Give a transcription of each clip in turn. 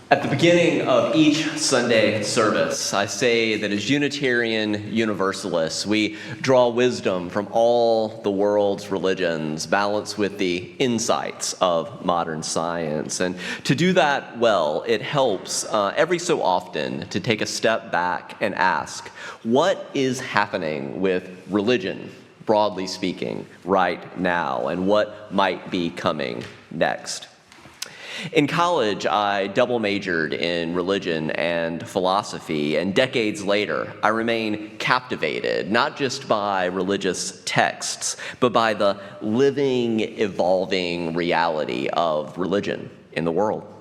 At the beginning of each Sunday service, I say that as Unitarian Universalists, we draw wisdom from all the world's religions, balanced with the insights of modern science. And to do that well, it helps every so often to take a step back and ask, what is happening with religion, broadly speaking, right now, and what might be coming next? In college, I double majored in religion and philosophy, and decades later, I remain captivated, not just by religious texts, but by the living, evolving reality of religion in the world.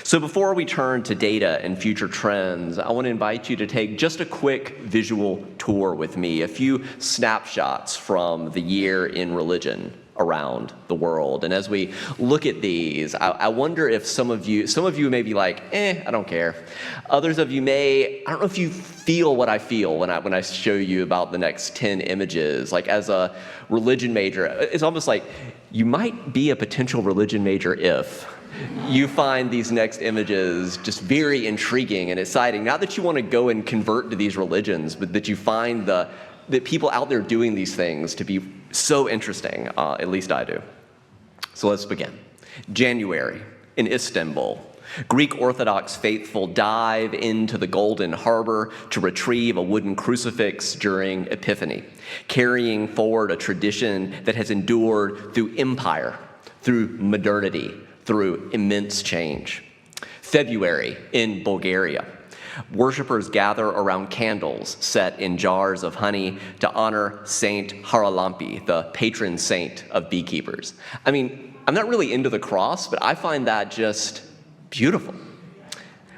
So before we turn to data and future trends, I want to invite you to take just a quick visual tour with me, a few snapshots from the year in religion around the world. And as we look at these, I wonder if some of you may be like, I don't care. Others of you I don't know if you feel what I feel when I show you about the next 10 images. Like as a religion major, it's almost like you might be a potential religion major if you find these next images just very intriguing and exciting. Not that you want to go and convert to these religions, but that you find that people out there doing these things to be so interesting, at least I do. So let's begin. January in Istanbul. Greek Orthodox faithful dive into the Golden Harbor to retrieve a wooden crucifix during Epiphany, carrying forward a tradition that has endured through empire, through modernity, through immense change. February in Bulgaria. Worshippers gather around candles set in jars of honey to honor Saint Haralambie, the patron saint of beekeepers. I mean, I'm not really into the cross, but I find that just beautiful.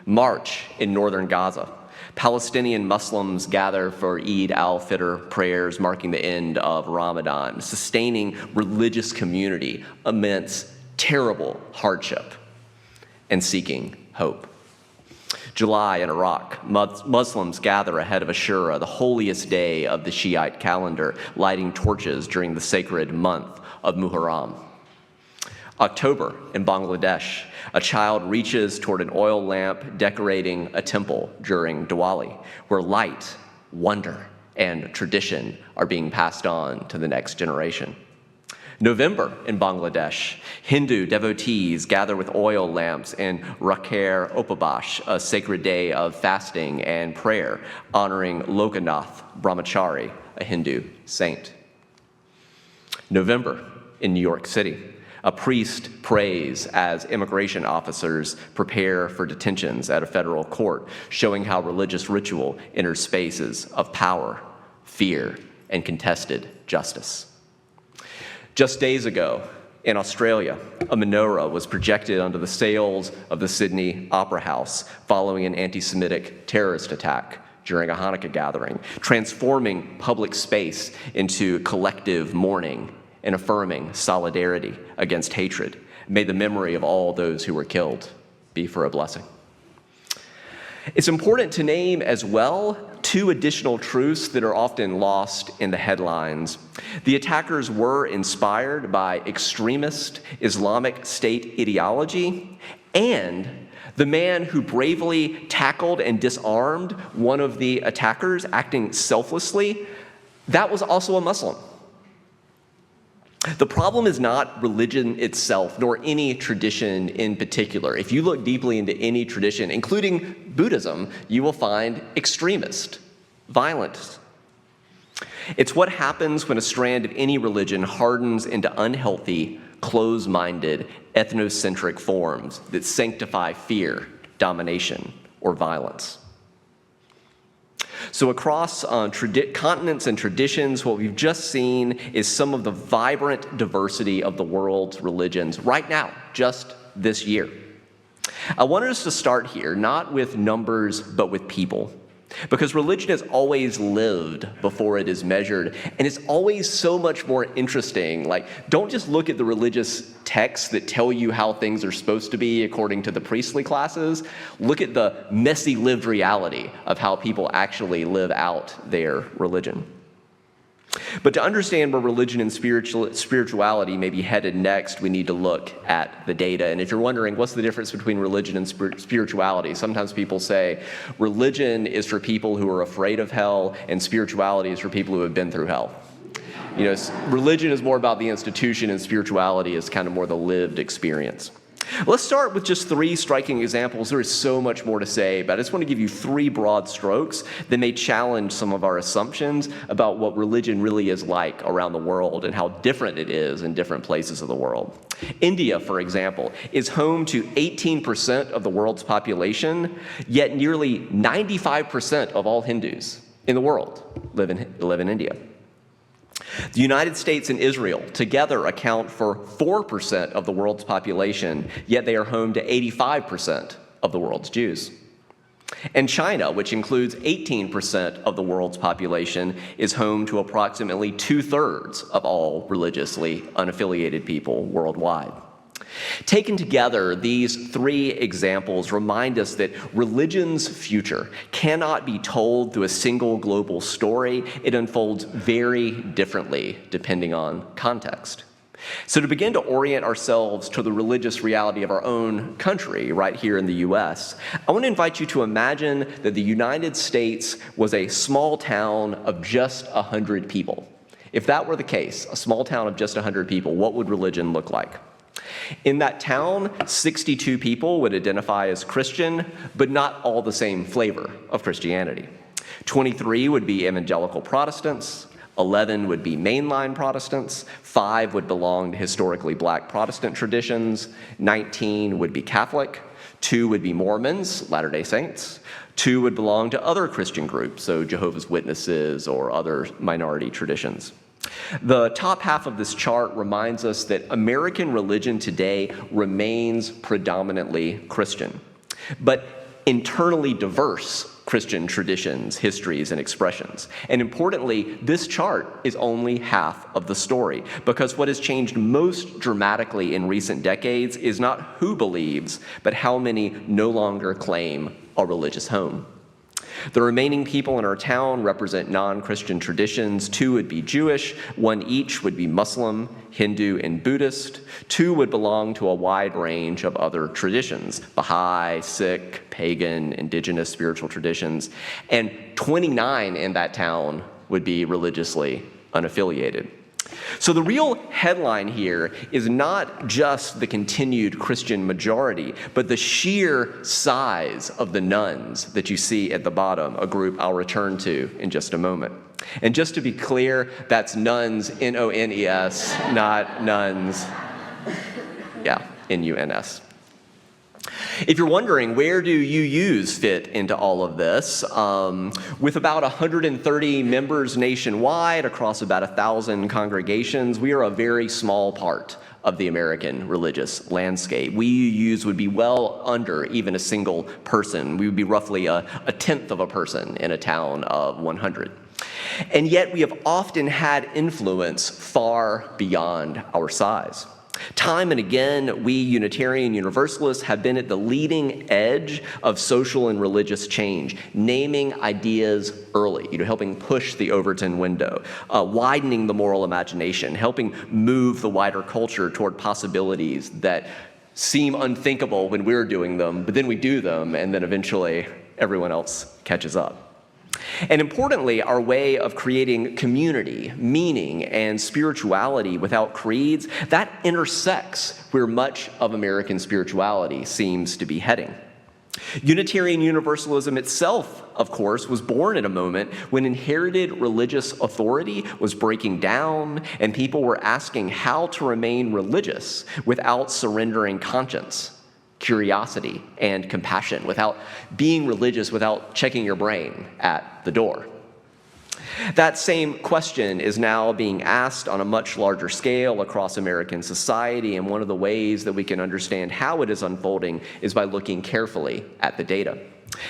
March in northern Gaza. Palestinian Muslims gather for Eid al-Fitr prayers marking the end of Ramadan, sustaining religious community amidst terrible hardship and seeking hope. July in Iraq, Muslims gather ahead of Ashura, the holiest day of the Shiite calendar, lighting torches during the sacred month of Muharram. October in Bangladesh, a child reaches toward an oil lamp decorating a temple during Diwali, where light, wonder, and tradition are being passed on to the next generation. November in Bangladesh, Hindu devotees gather with oil lamps in Rakher Upabash, a sacred day of fasting and prayer, honoring Lokanath Brahmachari, a Hindu saint. November in New York City, a priest prays as immigration officers prepare for detentions at a federal court, showing how religious ritual enters spaces of power, fear, and contested justice. Just days ago, in Australia, a menorah was projected onto the sails of the Sydney Opera House following an anti-Semitic terrorist attack during a Hanukkah gathering, transforming public space into collective mourning and affirming solidarity against hatred. May the memory of all those who were killed be for a blessing. It's important to name as well two additional truths that are often lost in the headlines. The attackers were inspired by extremist Islamic State ideology, and the man who bravely tackled and disarmed one of the attackers, acting selflessly, that was also a Muslim. The problem is not religion itself, nor any tradition in particular. If you look deeply into any tradition, including Buddhism, you will find extremist, violent. It's what happens when a strand of any religion hardens into unhealthy, close-minded, ethnocentric forms that sanctify fear, domination, or violence. So across continents and traditions, what we've just seen is some of the vibrant diversity of the world's religions right now, just this year. I wanted us to start here, not with numbers, but with people. Because religion has always lived before it is measured, and it's always so much more interesting. Like, don't just look at the religious texts that tell you how things are supposed to be according to the priestly classes. Look at the messy lived reality of how people actually live out their religion. But to understand where religion and spirituality may be headed next, we need to look at the data. And if you're wondering, what's the difference between religion and spirituality? Sometimes people say religion is for people who are afraid of hell, and spirituality is for people who have been through hell. You know, religion is more about the institution, and spirituality is kind of more the lived experience. Let's start with just 3 striking examples. There is so much more to say, but I just want to give you 3 broad strokes that may challenge some of our assumptions about what religion really is like around the world and how different it is in different places of the world. India, for example, is home to 18% of the world's population, yet nearly 95% of all Hindus in the world live in India. The United States and Israel together account for 4% of the world's population, yet they are home to 85% of the world's Jews. And China, which includes 18% of the world's population, is home to approximately 2/3 of all religiously unaffiliated people worldwide. Taken together, these 3 examples remind us that religion's future cannot be told through a single global story. It unfolds very differently depending on context. So to begin to orient ourselves to the religious reality of our own country, right here in the U.S., I want to invite you to imagine that the United States was a small town of just 100 people. If that were the case, a small town of just 100 people, what would religion look like? In that town, 62 people would identify as Christian, but not all the same flavor of Christianity. 23 would be evangelical Protestants, 11 would be mainline Protestants, 5 would belong to historically black Protestant traditions, 19 would be Catholic, 2 would be Mormons, Latter-day Saints, 2 would belong to other Christian groups, so Jehovah's Witnesses or other minority traditions. The top half of this chart reminds us that American religion today remains predominantly Christian, but internally diverse Christian traditions, histories, and expressions. And importantly, this chart is only half of the story, because what has changed most dramatically in recent decades is not who believes, but how many no longer claim a religious home. The remaining people in our town represent non-Christian traditions. 2 would be Jewish, 1 each would be Muslim, Hindu, and Buddhist. 2 would belong to a wide range of other traditions, Baha'i, Sikh, pagan, indigenous spiritual traditions, and 29 in that town would be religiously unaffiliated. So the real headline here is not just the continued Christian majority, but the sheer size of the nones that you see at the bottom, a group I'll return to in just a moment. And just to be clear, that's nuns, N-O-N-E-S, not nuns, N-U-N-S. If you're wondering, where do UUs fit into all of this? With about 130 members nationwide across about 1,000 congregations, we are a very small part of the American religious landscape. We UUs would be well under even a single person. We would be roughly a tenth of a person in a town of 100. And yet we have often had influence far beyond our size. Time and again, we Unitarian Universalists have been at the leading edge of social and religious change, naming ideas early, helping push the Overton window, widening the moral imagination, helping move the wider culture toward possibilities that seem unthinkable when we're doing them, but then we do them, and then eventually everyone else catches up. And importantly, our way of creating community, meaning, and spirituality without creeds, that intersects where much of American spirituality seems to be heading. Unitarian Universalism itself, of course, was born at a moment when inherited religious authority was breaking down and people were asking how to remain religious without surrendering conscience, curiosity, and compassion, without being religious, without checking your brain at the door. That same question is now being asked on a much larger scale across American society, and one of the ways that we can understand how it is unfolding is by looking carefully at the data.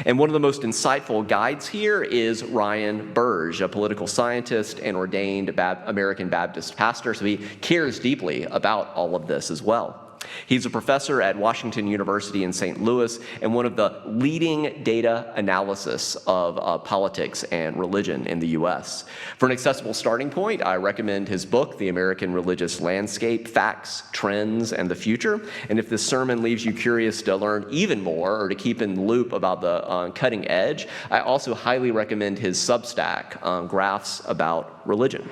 And one of the most insightful guides here is Ryan Burge, a political scientist and ordained American Baptist pastor, so he cares deeply about all of this as well. He's a professor at Washington University in St. Louis and one of the leading data analysis of politics and religion in the U.S. For an accessible starting point, I recommend his book, The American Religious Landscape, Facts, Trends, and the Future. And if this sermon leaves you curious to learn even more or to keep in the loop about the cutting edge, I also highly recommend his Substack, Graphs About Religion.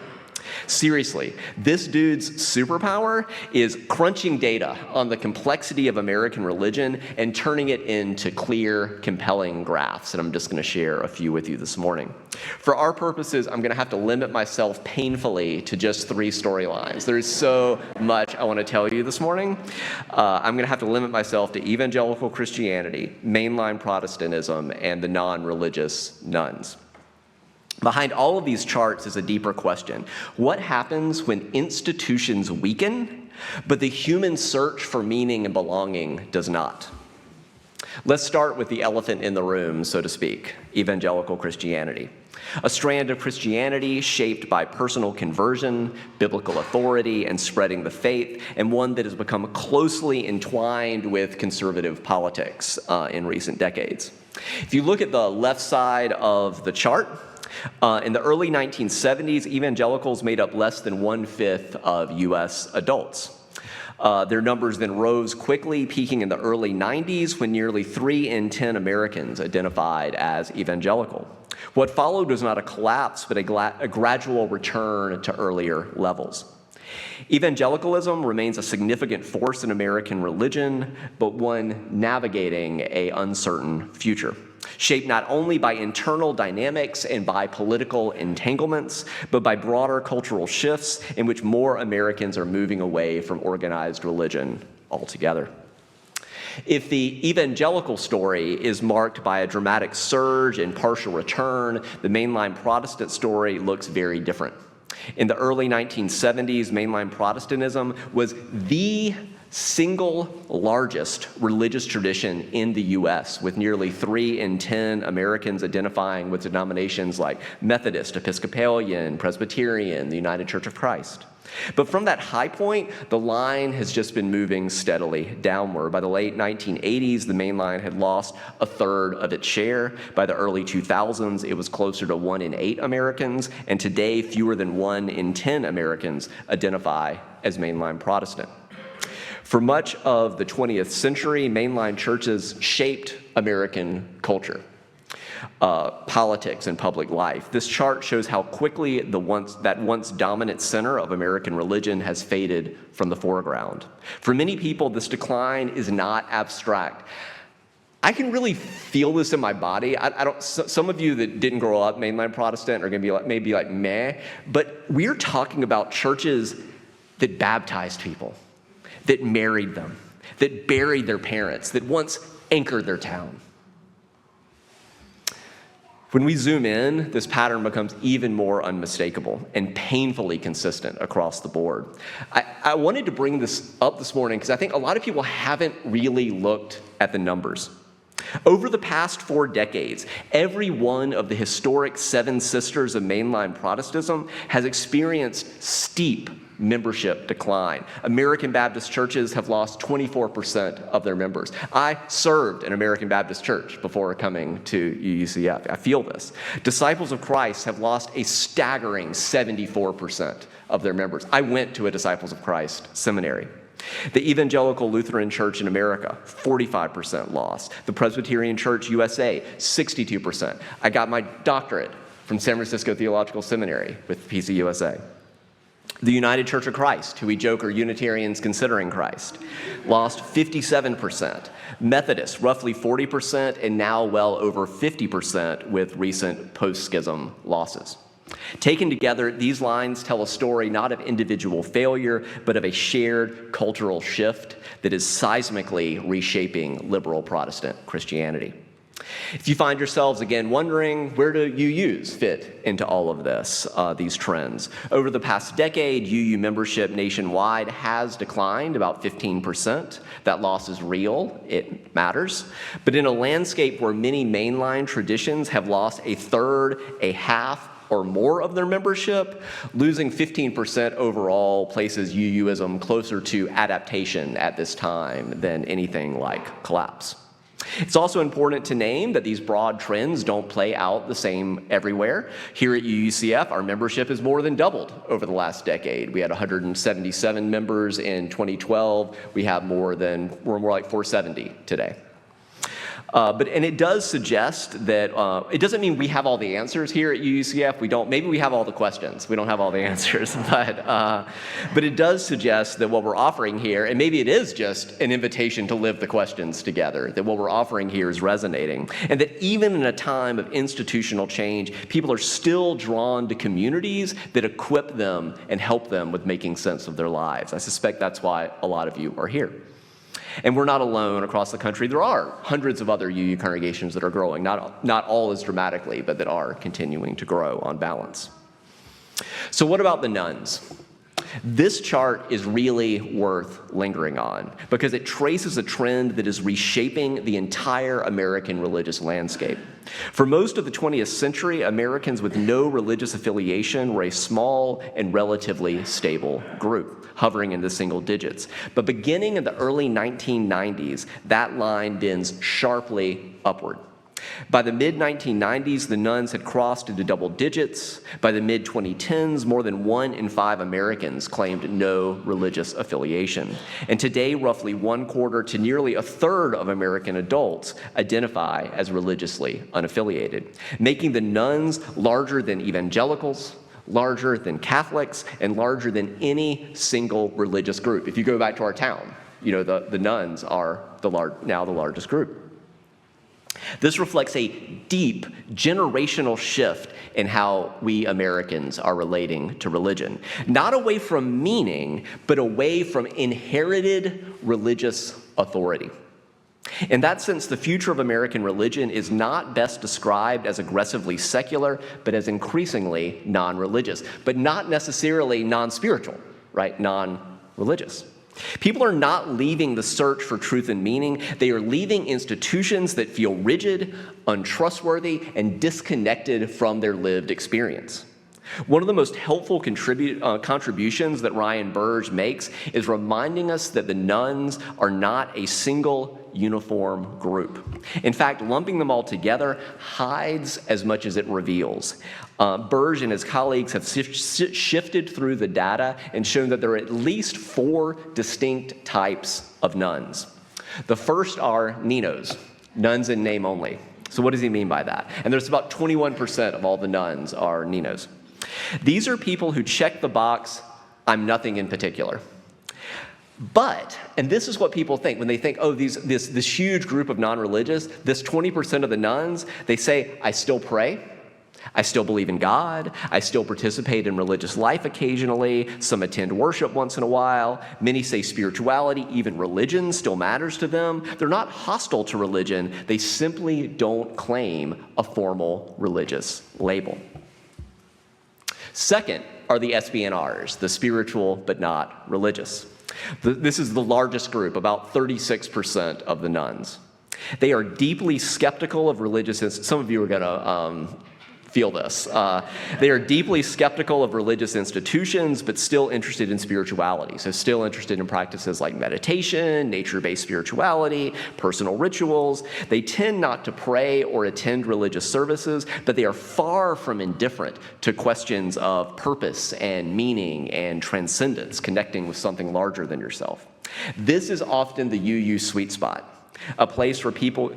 Seriously, this dude's superpower is crunching data on the complexity of American religion and turning it into clear, compelling graphs. And I'm just going to share a few with you this morning. For our purposes, I'm going to have to limit myself painfully to just 3 storylines. There's so much I want to tell you this morning. I'm going to have to limit myself to evangelical Christianity, mainline Protestantism, and the non-religious nuns. Behind all of these charts is a deeper question. What happens when institutions weaken, but the human search for meaning and belonging does not? Let's start with the elephant in the room, so to speak, evangelical Christianity. A strand of Christianity shaped by personal conversion, biblical authority, and spreading the faith, and one that has become closely entwined with conservative politics in recent decades. If you look at the left side of the chart, in the early 1970s, evangelicals made up less than 1/5 of U.S. adults. Their numbers then rose quickly, peaking in the early 90s when nearly 3 in 10 Americans identified as evangelical. What followed was not a collapse, but a gradual return to earlier levels. Evangelicalism remains a significant force in American religion, but one navigating an uncertain future, shaped not only by internal dynamics and by political entanglements, but by broader cultural shifts in which more Americans are moving away from organized religion altogether. If the evangelical story is marked by a dramatic surge and partial return, the mainline Protestant story looks very different. In the early 1970s, mainline Protestantism was the single largest religious tradition in the U.S., with nearly 3 in 10 Americans identifying with denominations like Methodist, Episcopalian, Presbyterian, the United Church of Christ. But from that high point, the line has just been moving steadily downward. By the late 1980s, the main line had lost 1/3 of its share. By the early 2000s, it was closer to 1 in 8 Americans, and today fewer than 1 in 10 Americans identify as mainline Protestant. For much of the 20th century, mainline churches shaped American culture, politics, and public life. This chart shows how quickly that once dominant center of American religion has faded from the foreground. For many people, this decline is not abstract. I can really feel this in my body. Some of you that didn't grow up mainline Protestant are going to be maybe like meh, but we're talking about churches that baptized people, that married them, that buried their parents, that once anchored their town. When we zoom in, this pattern becomes even more unmistakable and painfully consistent across the board. I wanted to bring this up this morning because I think a lot of people haven't really looked at the numbers. Over the past 4 decades, every one of the historic 7 sisters of mainline Protestantism has experienced steep membership decline. American Baptist churches have lost 24% of their members. I served in American Baptist church before coming to UCF. I feel this. Disciples of Christ have lost a staggering 74% of their members. I went to a Disciples of Christ seminary. The Evangelical Lutheran Church in America, 45% loss. The Presbyterian Church USA, 62%. I got my doctorate from San Francisco Theological Seminary with PCUSA. The United Church of Christ, who we joke are Unitarians considering Christ, lost 57%. Methodist, roughly 40%, and now well over 50% with recent post-schism losses. Taken together, these lines tell a story not of individual failure, but of a shared cultural shift that is seismically reshaping liberal Protestant Christianity. If you find yourselves again wondering, where do UUs fit into all of this, these trends? Over the past decade, UU membership nationwide has declined about 15%. That loss is real, it matters. But in a landscape where many mainline traditions have lost 1/3, 1/2, or more of their membership. Losing 15% overall places UUism closer to adaptation at this time than anything like collapse. It's also important to name that these broad trends don't play out the same everywhere. Here at UUCF, our membership has more than doubled over the last decade. We had 177 members in 2012. We're more like 470 today. And it does suggest that, it doesn't mean we have all the answers here at UUCF. Maybe we have all the questions. We don't have all the answers, but it does suggest that what we're offering here, and maybe it is just an invitation to live the questions together, that what we're offering here is resonating, and that even in a time of institutional change, people are still drawn to communities that equip them and help them with making sense of their lives. I suspect that's why a lot of you are here. And we're not alone across the country. There are hundreds of other UU congregations that are growing, not all as dramatically, but that are continuing to grow on balance. So what about the nuns? This chart is really worth lingering on because it traces a trend that is reshaping the entire American religious landscape. For most of the 20th century, Americans with no religious affiliation were a small and relatively stable group, hovering in the single digits. But beginning in the early 1990s, that line bends sharply upward. By the mid-1990s, the nuns had crossed into double digits. By the mid-2010s, more than 1 in 5 Americans claimed no religious affiliation. And today, roughly 1/4 to nearly 1/3 of American adults identify as religiously unaffiliated, making the nuns larger than evangelicals, larger than Catholics, and larger than any single religious group. If you go back to our town, the nuns are now the largest group. This reflects a deep generational shift in how we Americans are relating to religion. Not away from meaning, but away from inherited religious authority. In that sense, the future of American religion is not best described as aggressively secular, but as increasingly non-religious, but not necessarily non-spiritual, right? Non-religious. People are not leaving the search for truth and meaning. They are leaving institutions that feel rigid, untrustworthy, and disconnected from their lived experience. One of the most helpful contributions that Ryan Burge makes is reminding us that the nuns are not a single uniform group. In fact, lumping them all together hides as much as it reveals. Burge and his colleagues have shifted through the data and shown that there are at least 4 distinct types of nuns. The first are ninos, nuns in name only. So what does he mean by that? And there's about 21% of all the nuns are ninos. These are people who check the box, I'm nothing in particular. But, and this is what people think when they think, oh, this huge group of non-religious, this 20% of the nuns, they say, I still pray, I still believe in God, I still participate in religious life occasionally, some attend worship once in a while, many say spirituality, even religion still matters to them. They're not hostile to religion, they simply don't claim a formal religious label. Second are the SBNRs, the spiritual but not religious. This is the largest group, about 36% of the nuns. They are deeply skeptical of religious, some of you are gonna feel this. They are deeply skeptical of religious institutions, but still interested in spirituality. So still interested in practices like meditation, nature-based spirituality, personal rituals. They tend not to pray or attend religious services, but they are far from indifferent to questions of purpose and meaning and transcendence, connecting with something larger than yourself. This is often the UU sweet spot, a place where people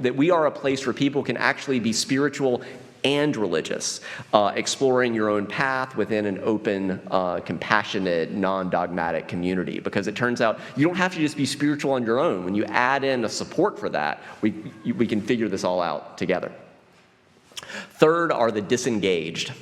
can actually be spiritual and religious, exploring your own path within an open, compassionate, non-dogmatic community. Because it turns out you don't have to just be spiritual on your own. When you add in a support for that, we can figure this all out together. Third are the disengaged,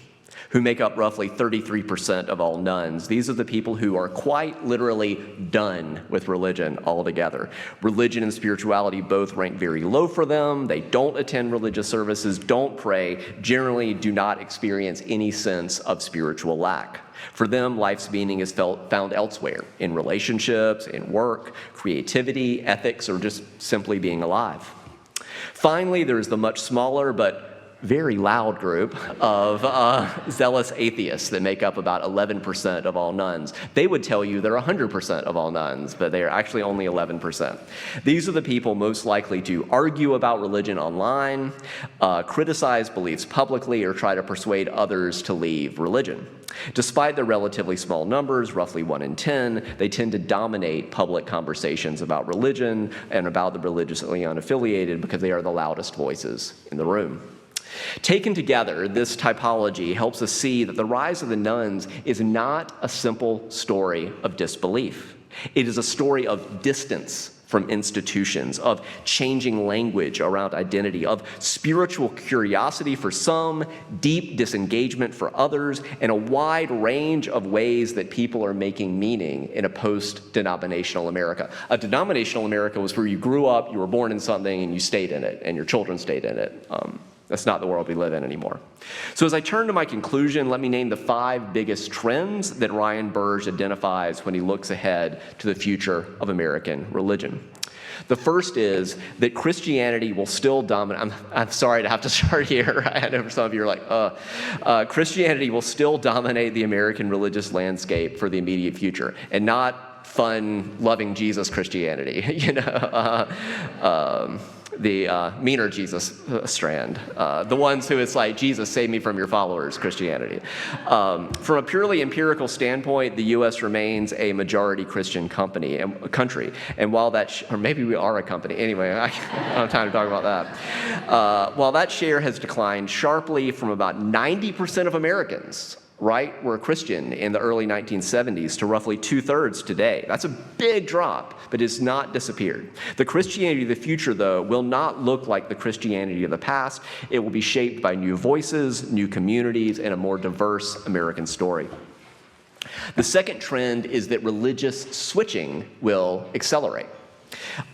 who make up roughly 33% of all nuns. These are the people who are quite literally done with religion altogether. Religion and spirituality both rank very low for them. They don't attend religious services, don't pray, generally do not experience any sense of spiritual lack. For them, life's meaning is found elsewhere, in relationships, in work, creativity, ethics, or just simply being alive. Finally, there's the much smaller but very loud group of zealous atheists that make up about 11% of all nuns. They would tell you they're 100% of all nuns, but they are actually only 11%. These are the people most likely to argue about religion online, criticize beliefs publicly, or try to persuade others to leave religion. Despite their relatively small numbers, roughly 1 in 10, they tend to dominate public conversations about religion and about the religiously unaffiliated because they are the loudest voices in the room. Taken together, this typology helps us see that the rise of the nuns is not a simple story of disbelief. It is a story of distance from institutions, of changing language around identity, of spiritual curiosity for some, deep disengagement for others, and a wide range of ways that people are making meaning in a post-denominational America. A denominational America was where you grew up, you were born in something, and you stayed in it, and your children stayed in it. That's not the world we live in anymore. So as I turn to my conclusion, let me name the 5 biggest trends that Ryan Burge identifies when he looks ahead to the future of American religion. The first is that Christianity will still dominate. I'm sorry to have to start here. I know some of you are like, Christianity will still dominate the American religious landscape for the immediate future, and not fun, loving Jesus Christianity, the meaner Jesus strand, the ones who it's like, Jesus, save me from your followers Christianity. From a purely empirical standpoint, the U.S. remains a majority Christian country, and while that, or maybe we are a company, anyway, I don't have time to talk about that. While that share has declined sharply from about 90% of Americans, were Christian in the early 1970s to roughly 2/3 today. That's a big drop, but it's not disappeared. The Christianity of the future, though, will not look like the Christianity of the past. It will be shaped by new voices, new communities, and a more diverse American story. The second trend is that religious switching will accelerate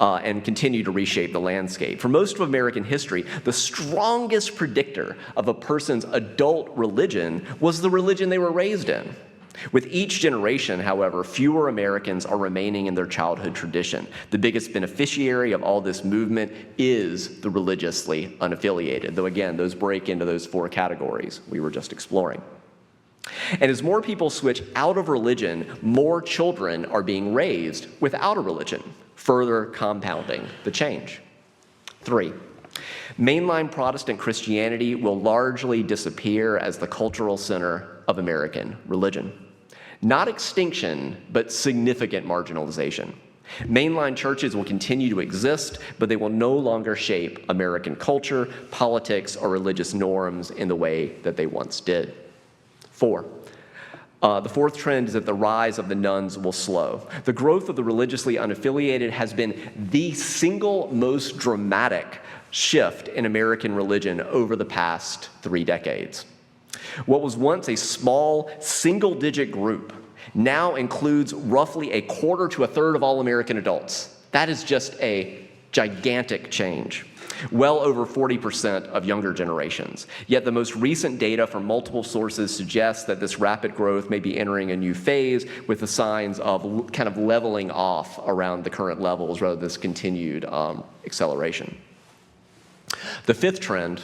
and continue to reshape the landscape. For most of American history, the strongest predictor of a person's adult religion was the religion they were raised in. With each generation, however, fewer Americans are remaining in their childhood tradition. The biggest beneficiary of all this movement is the religiously unaffiliated, though again, those break into those 4 categories we were just exploring. And as more people switch out of religion, more children are being raised without a religion, further compounding the change. 3, mainline Protestant Christianity will largely disappear as the cultural center of American religion. Not extinction, but significant marginalization. Mainline churches will continue to exist, but they will no longer shape American culture, politics, or religious norms in the way that they once did. 4, the fourth trend is that the rise of the nuns will slow. The growth of the religiously unaffiliated has been the single most dramatic shift in American religion over the past 3 decades. What was once a small, single-digit group now includes roughly 1/4 to 1/3 of all American adults. That is just a gigantic change. Well over 40% of younger generations. Yet the most recent data from multiple sources suggests that this rapid growth may be entering a new phase with the signs of kind of leveling off around the current levels rather than this continued acceleration. The 5th trend,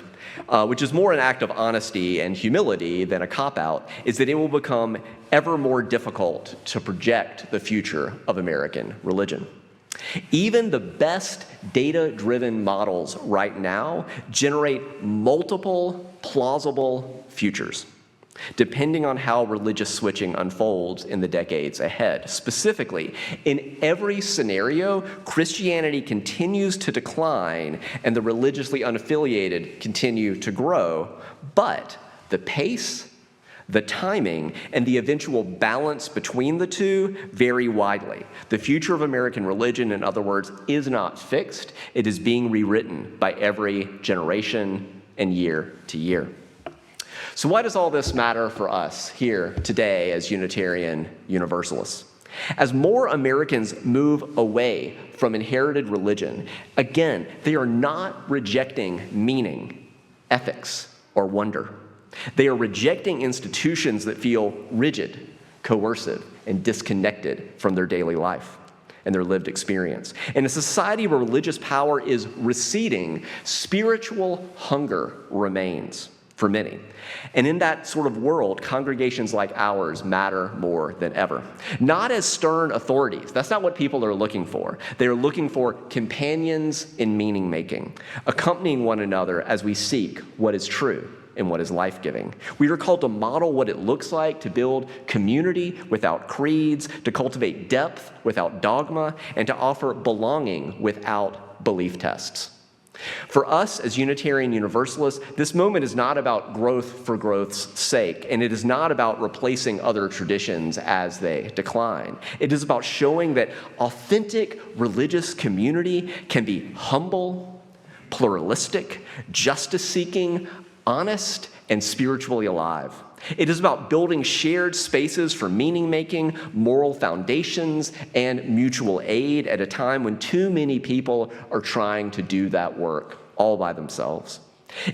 which is more an act of honesty and humility than a cop-out, is that it will become ever more difficult to project the future of American religion. Even the best data-driven models right now generate multiple plausible futures, depending on how religious switching unfolds in the decades ahead. Specifically, in every scenario, Christianity continues to decline and the religiously unaffiliated continue to grow, but the pace, the timing, and the eventual balance between the two vary widely. The future of American religion, in other words, is not fixed. It is being rewritten by every generation and year to year. So why does all this matter for us here today as Unitarian Universalists? As more Americans move away from inherited religion, again, they are not rejecting meaning, ethics, or wonder. They are rejecting institutions that feel rigid, coercive, and disconnected from their daily life. and their lived experience. In a society where religious power is receding, spiritual hunger remains for many. And in that sort of world, congregations like ours matter more than ever. Not as stern authorities. That's not what people are looking for. They are looking for companions in meaning making, accompanying one another as we seek what is true and what is life-giving. We are called to model what it looks like to build community without creeds, to cultivate depth without dogma, and to offer belonging without belief tests. For us as Unitarian Universalists, this moment is not about growth for growth's sake, and it is not about replacing other traditions as they decline. It is about showing that authentic religious community can be humble, pluralistic, justice-seeking, honest, and spiritually alive. It is about building shared spaces for meaning-making, moral foundations, and mutual aid at a time when too many people are trying to do that work all by themselves.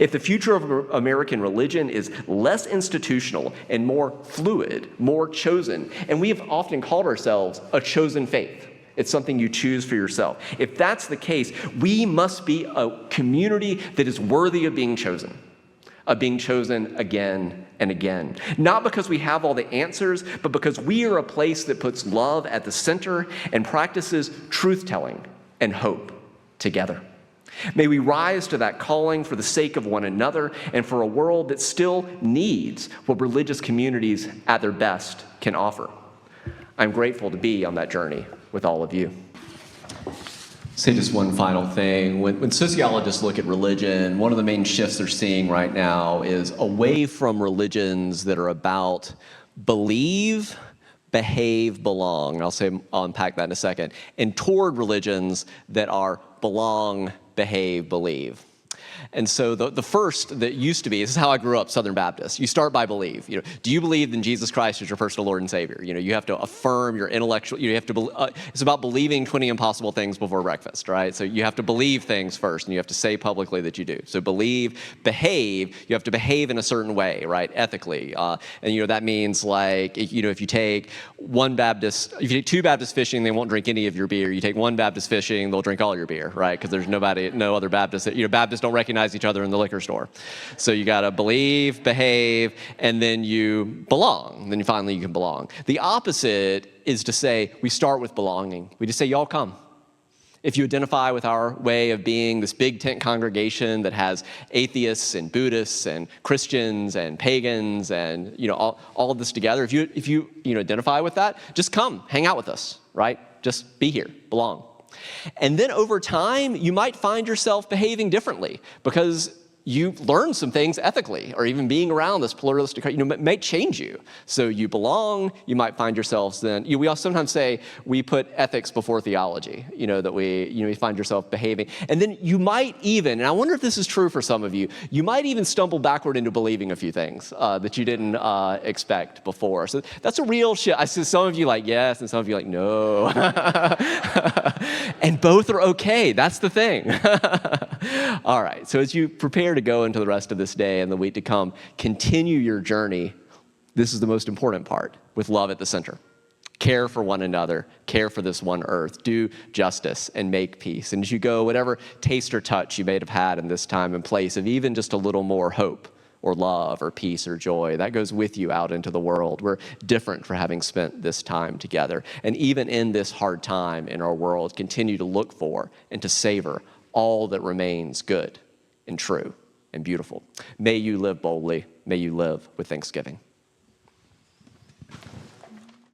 If the future of American religion is less institutional and more fluid, more chosen, and we have often called ourselves a chosen faith. It's something you choose for yourself. If that's the case, we must be a community that is worthy of being chosen again and again. Not because we have all the answers, but because we are a place that puts love at the center and practices truth-telling and hope together. May we rise to that calling for the sake of one another and for a world that still needs what religious communities at their best can offer. I'm grateful to be on that journey with all of you. Say just one final thing. When sociologists look at religion, one of the main shifts they're seeing right now is away from religions that are about believe, behave, belong. And I'll unpack that in a second. And toward religions that are belong, behave, believe. And so the first that used to be, this is how I grew up, Southern Baptist. You start by believe. Do you believe in Jesus Christ as your personal Lord and Savior? You have to affirm your intellectual, it's about believing 20 impossible things before breakfast, right? So you have to believe things first, and you have to say publicly that you do. So believe, behave, you have to behave in a certain way, right, ethically. And that means like, if you take two Baptists fishing, they won't drink any of your beer. You take one Baptist fishing, they'll drink all your beer, right? Because there's no other Baptist. Baptists don't recognize each other in the liquor store. So you got to believe, behave, and then you belong. Then finally you can belong. The opposite is to say we start with belonging. We just say, y'all come. If you identify with our way of being this big tent congregation that has atheists and Buddhists and Christians and pagans and all of this together, if you identify with that, just come, hang out with us, right? Just be here, belong. And then over time, you might find yourself behaving differently because you learn some things ethically, or even being around this pluralistic, may change you. So you belong, you might find yourselves then, we also sometimes say we put ethics before theology, that you find yourself behaving. And then you might even, and I wonder if this is true for some of you, you might even stumble backward into believing a few things that you didn't expect before. So that's a real shift. I see some of you like yes, and some of you like no. And both are okay, that's the thing. All right, so as you prepare to go into the rest of this day and the week to come, continue your journey. This is the most important part, with love at the center. Care for one another, care for this one earth, do justice and make peace. And as you go, whatever taste or touch you may have had in this time and place of even just a little more hope or love or peace or joy, that goes with you out into the world. We're different for having spent this time together. And even in this hard time in our world, continue to look for and to savor all that remains good and true and beautiful. May you live boldly. May you live with thanksgiving.